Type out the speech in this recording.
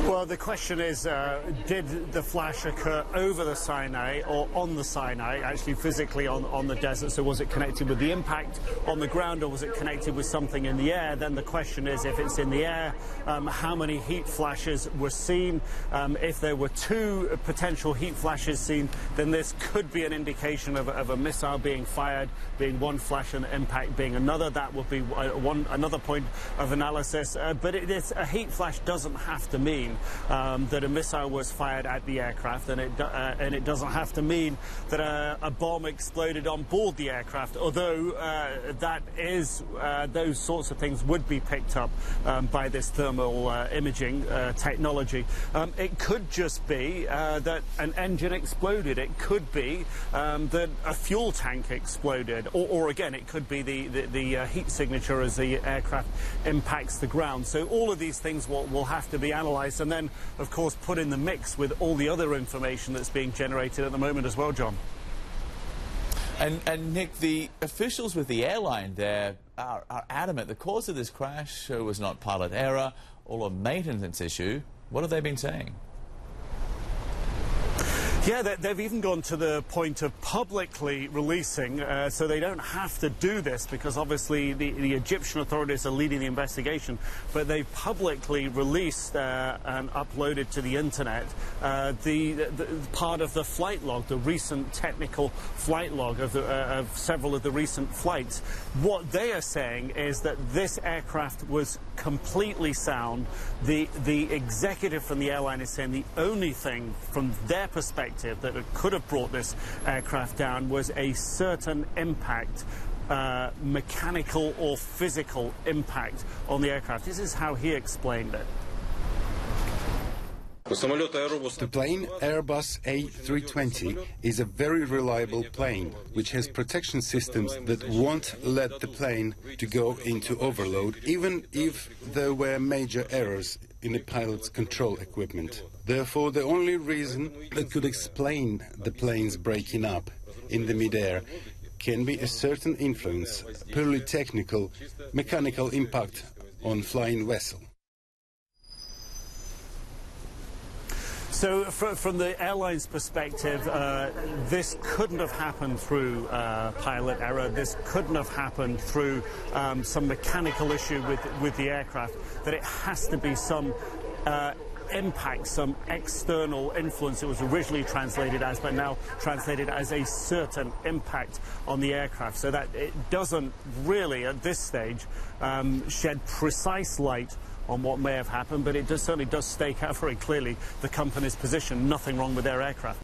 Well, the question is, did the flash occur over the Sinai or on the Sinai, actually physically on the desert? So was it connected with the impact on the ground, or was it connected with something in the air? Then the question is, if it's in the air, how many heat flashes were seen? If there were two potential heat flashes seen, then this could be an indication of a missile being fired, being one flash and impact being another. That would be another point of analysis. But a heat flash doesn't have to mean that a missile was fired at the aircraft, and it doesn't have to mean that a bomb exploded on board the aircraft, although those sorts of things would be picked up by this thermal imaging technology. It could just be that an engine exploded. It could be that a fuel tank exploded, or again, it could be the heat signature as the aircraft impacts the ground. So all of these things will have to be analysed, and then, of course, put in the mix with all the other information that's being generated at the moment as well, John. And Nick, the officials with the airline there are adamant the cause of this crash was not pilot error or a maintenance issue. What have they been saying? Yeah, they've even gone to the point of publicly releasing, so they don't have to do this, because obviously the Egyptian authorities are leading the investigation, but they've publicly released and uploaded to the internet the part of the flight log, the recent technical flight log of several of the recent flights. What they are saying is that this aircraft was completely sound. The executive from the airline is saying the only thing from their perspective that could have brought this aircraft down was a certain impact, mechanical or physical impact on the aircraft. This is how he explained it. The plane, Airbus A320, is a very reliable plane, which has protection systems that won't let the plane to go into overload, even if there were major errors in the pilot's control equipment. Therefore, the only reason that could explain the plane's breaking up in the midair can be a certain influence, purely technical, mechanical impact on flying vessel. So from the airline's perspective, this couldn't have happened through pilot error. This couldn't have happened through some mechanical issue with the aircraft, that it has to be some impact, some external influence. It was originally translated as, but now translated as a certain impact on the aircraft, so that it doesn't really, at this stage, shed precise light on what may have happened, but it certainly does stake out very clearly the company's position. Nothing wrong with their aircraft.